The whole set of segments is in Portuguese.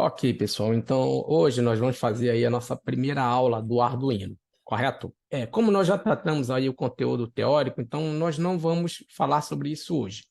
Ok, pessoal. Então, hoje nós vamos fazer aí a nossa primeira aula do Arduino, correto? Como nós já tratamos aí o conteúdo teórico, então nós não vamos falar sobre isso hoje.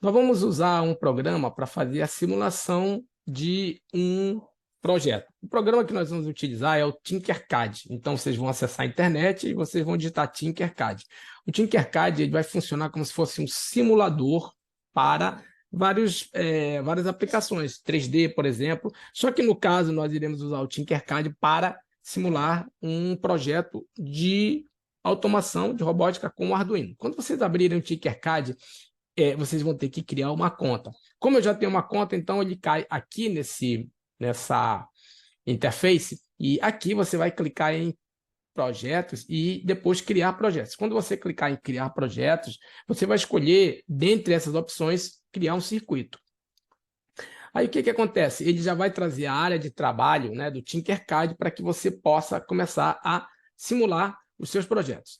Nós vamos usar um programa para fazer a simulação de um projeto. O programa que nós vamos utilizar é o Tinkercad. Então, vocês vão acessar a internet e vocês vão digitar Tinkercad. O Tinkercad ele vai funcionar como se fosse um simulador para várias aplicações, 3D, por exemplo. Só que no caso, nós iremos usar o Tinkercad para simular um projeto de automação de robótica com o Arduino. Quando vocês abrirem o Tinkercad, vocês vão ter que criar uma conta. Como eu já tenho uma conta, então ele cai aqui nessa interface, e aqui você vai clicar em projetos e depois criar projetos. Quando você clicar em criar projetos, você vai escolher, dentre essas opções, criar um circuito. Aí o que acontece? Ele já vai trazer a área de trabalho, né, do Tinkercad para que você possa começar a simular os seus projetos.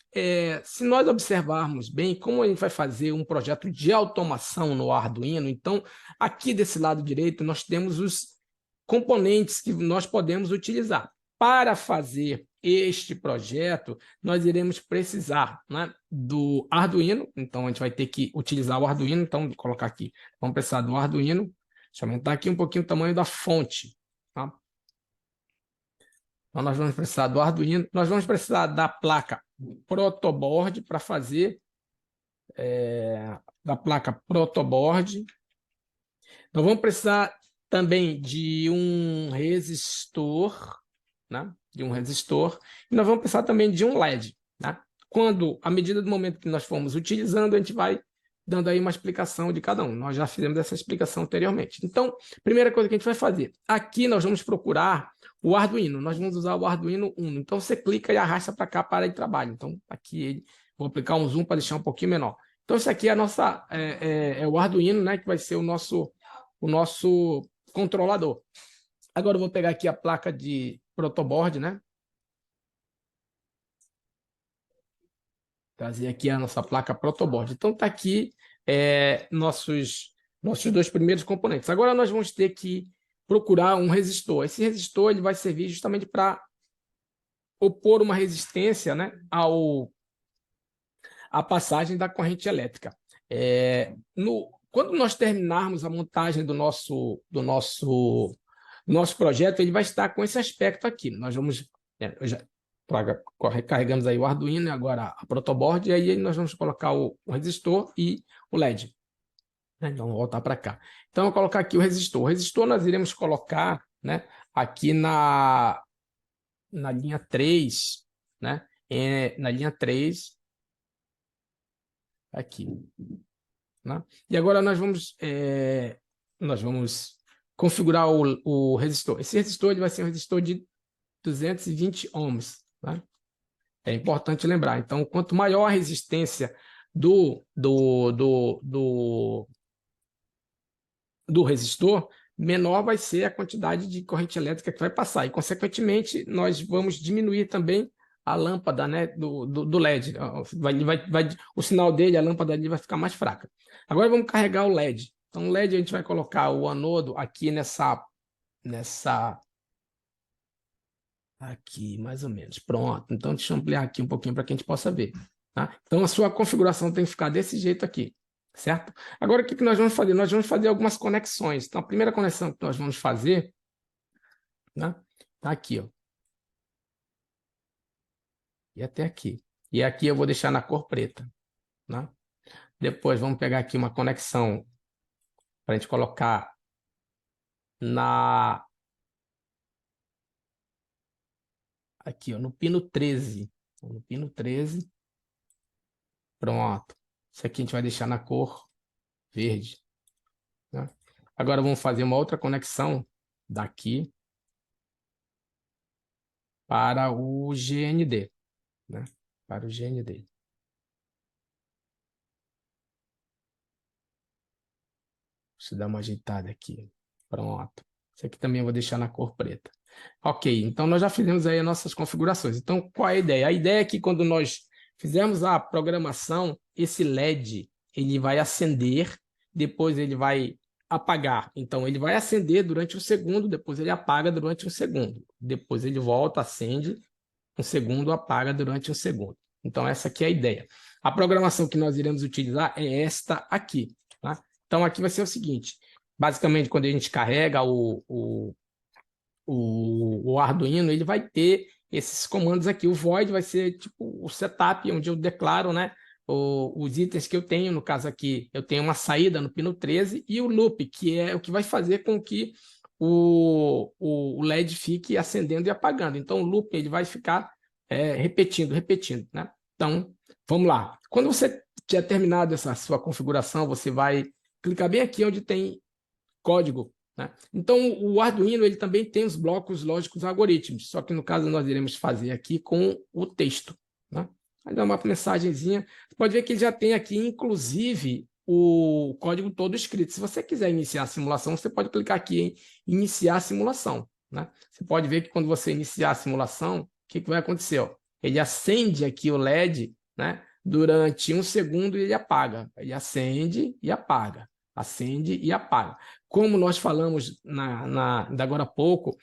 Se nós observarmos bem como a gente vai fazer um projeto de automação no Arduino, então aqui desse lado direito nós temos os componentes que nós podemos utilizar. Para fazer este projeto, nós iremos precisar, né, do Arduino, então a gente vai ter que utilizar o Arduino, então vou colocar aqui, vamos precisar do Arduino. Deixa eu aumentar aqui um pouquinho o tamanho da fonte. Tá? Então, nós vamos precisar do Arduino. Nós vamos precisar da placa protoboard para fazer da placa protoboard. Nós vamos precisar também de um resistor, né? De um resistor. E nós vamos precisar também de um LED. Né? À medida do momento que nós formos utilizando, a gente vai dando aí uma explicação de cada um. Nós já fizemos essa explicação anteriormente. Então, primeira coisa que a gente vai fazer. Aqui nós vamos procurar o Arduino. Nós vamos usar o Arduino Uno. Então, você clica e arrasta para cá para a área de trabalho. Então, aqui vou aplicar um zoom para deixar um pouquinho menor. Então, isso aqui é a nossa, o Arduino, né, que vai ser o nosso controlador. Agora eu vou pegar aqui a placa de protoboard, né? Trazer aqui a nossa placa protoboard. Então, está aqui nossos dois primeiros componentes. Agora nós vamos ter que procurar um resistor. Esse resistor ele vai servir justamente para opor uma resistência, né, à passagem da corrente elétrica. Quando nós terminarmos a montagem do nosso projeto, ele vai estar com esse aspecto aqui. Nós vamos... carregamos aí o Arduino e agora a protoboard, e aí nós vamos colocar o resistor e o LED. Então, vou voltar para cá. Então, eu vou colocar aqui o resistor. O resistor nós iremos colocar, né, aqui na linha 3, né, na linha 3, aqui. Né? E agora nós vamos configurar o resistor. Esse resistor ele vai ser um resistor de 220 ohms. Né? É importante lembrar. Então, quanto maior a resistência do resistor, menor vai ser a quantidade de corrente elétrica que vai passar. E, consequentemente, nós vamos diminuir também a lâmpada, né, do LED. O sinal dele, a lâmpada dele vai ficar mais fraca. Agora vamos carregar o LED. Então, o LED a gente vai colocar o anodo aqui aqui, mais ou menos. Pronto. Então, deixa eu ampliar aqui um pouquinho para que a gente possa ver. Tá? Então, a sua configuração tem que ficar desse jeito aqui. Certo? Agora, o que nós vamos fazer? Nós vamos fazer algumas conexões. Então, a primeira conexão que nós vamos fazer, né, tá aqui, ó. E até aqui. E aqui eu vou deixar na cor preta. Né? Depois, vamos pegar aqui uma conexão para a gente colocar aqui, ó, no pino 13. No pino 13. Pronto. Isso aqui a gente vai deixar na cor verde. Né? Agora vamos fazer uma outra conexão daqui para o GND. Né? Para o GND. Deixa eu dar uma ajeitada aqui. Pronto. Isso aqui também eu vou deixar na cor preta. Ok, então nós já fizemos aí as nossas configurações. Então, qual é a ideia? A ideia é que quando nós fizermos a programação, esse LED ele vai acender, depois ele vai apagar. Então, ele vai acender durante um segundo, depois ele apaga durante um segundo. Depois ele volta, acende, um segundo, apaga durante um segundo. Então, essa aqui é a ideia. A programação que nós iremos utilizar é esta aqui. Tá? Então, aqui vai ser o seguinte. Basicamente, quando a gente carrega o Arduino, ele vai ter esses comandos aqui. O void vai ser tipo o setup, onde eu declaro, né, os itens que eu tenho. No caso aqui, eu tenho uma saída no pino 13 e o loop, que é o que vai fazer com que o LED fique acendendo e apagando. Então, o loop ele vai ficar repetindo, né? Então, vamos lá. Quando você tiver terminado essa sua configuração, você vai clicar bem aqui onde tem código, né? Então, o Arduino ele também tem os blocos lógicos algoritmos, só que no caso nós iremos fazer aqui com o texto. Né? Vai dar uma mensagenzinha. Você pode ver que ele já tem aqui, inclusive, o código todo escrito. Se você quiser iniciar a simulação, você pode clicar aqui em iniciar a simulação. Né? Você pode ver que quando você iniciar a simulação, o que vai acontecer? Ó? Ele acende aqui o LED, né? Durante um segundo e ele apaga. Ele acende e apaga. Acende e apaga. Como nós falamos agora há pouco,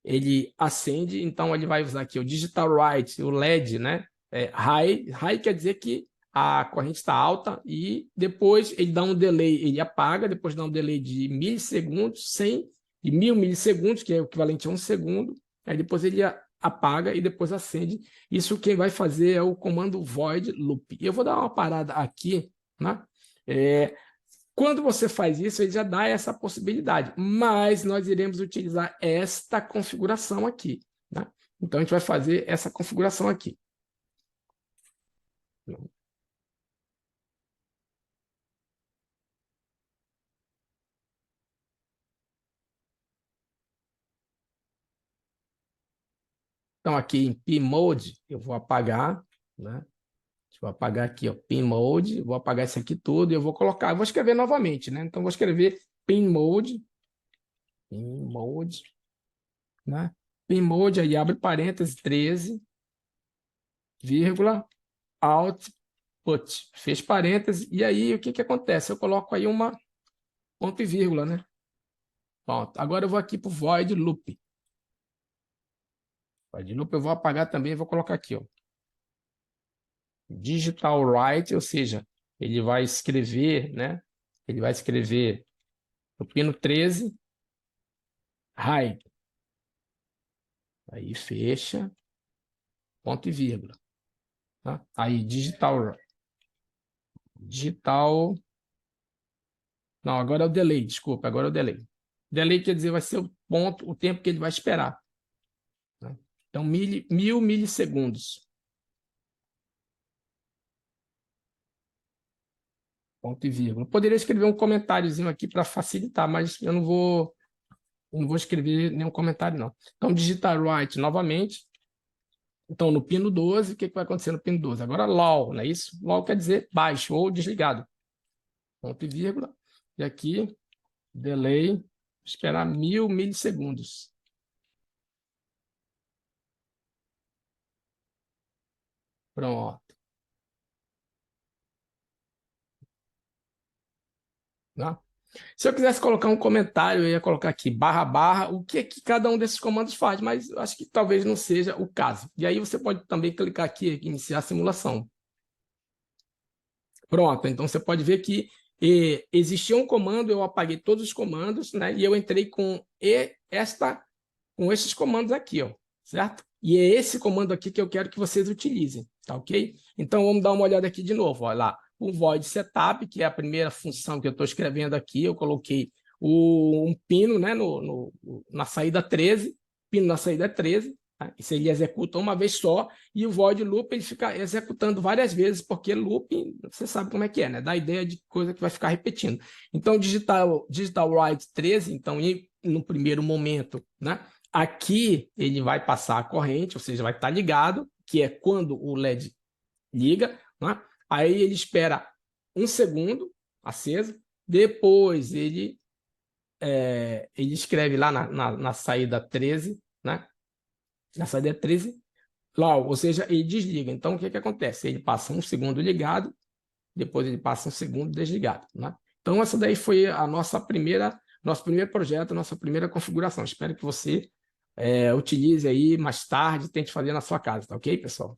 ele acende, então ele vai usar aqui o digital write, o LED, né? High quer dizer que a corrente está alta e depois ele dá um delay, ele apaga, depois dá um delay de milissegundos, de 1000 milissegundos, que é o equivalente a um segundo, aí depois ele apaga e depois acende. Isso quem vai fazer é o comando void loop. Eu vou dar uma parada aqui, né? Quando você faz isso, ele já dá essa possibilidade, mas nós iremos utilizar esta configuração aqui. Né? Então, a gente vai fazer essa configuração aqui. Então, aqui em Pmode, eu vou apagar, né? Deixa eu apagar aqui, ó, Pmode, vou apagar isso aqui tudo e eu vou colocar, eu vou escrever novamente, né? Então, vou escrever Pmode, né? Pmode, aí abre parênteses, 13, vírgula, output, fez parênteses, e aí o que acontece? Eu coloco aí uma ponto e vírgula, né? Pronto. Agora eu vou aqui para o void loop. Void loop eu vou apagar também e vou colocar aqui, ó. Digital write, ou seja, ele vai escrever, né? Ele vai escrever no pino 13, high. Aí fecha, ponto e vírgula. Tá? Aí digital. Não, agora é o delay, desculpa, agora é o delay. Delay quer dizer, vai ser o ponto, o tempo que ele vai esperar. Né? Então, 1000 milissegundos. Ponto e vírgula. Eu poderia escrever um comentáriozinho aqui para facilitar, mas eu não vou escrever nenhum comentário, não. Então, digitar write novamente. Então, no pino 12, o que vai acontecer no pino 12? Agora, low, não é isso? Low quer dizer baixo ou desligado. Ponto e vírgula. E aqui, delay, esperar 1000 milissegundos. Pronto. Tá? Se eu quisesse colocar um comentário, eu ia colocar aqui barra barra, o que é que cada um desses comandos faz, mas eu acho que talvez não seja o caso. E aí você pode também clicar aqui, iniciar a simulação. Pronto, então você pode ver que existia um comando, eu apaguei todos os comandos, né? E eu entrei com esses comandos aqui, ó, certo? E é esse comando aqui que eu quero que vocês utilizem, tá ok? Então vamos dar uma olhada aqui de novo, olha lá. O void setup, que é a primeira função que eu estou escrevendo aqui, eu coloquei um pino, né, na saída 13, pino na saída 13, tá? Isso ele executa uma vez só, e o void loop ele fica executando várias vezes, porque loop, você sabe como é que é, né? Dá a ideia de coisa que vai ficar repetindo. Então, digital write 13, então, no primeiro momento, né? Aqui ele vai passar a corrente, ou seja, vai estar ligado, que é quando o LED liga, né? Aí ele espera um segundo aceso, depois ele escreve lá na saída 13, né? Na saída 13, lá, ou seja, ele desliga. Então, o que acontece? Ele passa um segundo ligado, depois ele passa um segundo desligado. Né? Então, essa daí foi a nosso primeiro projeto, nossa primeira configuração. Espero que você utilize aí mais tarde, tente fazer na sua casa, tá ok, pessoal?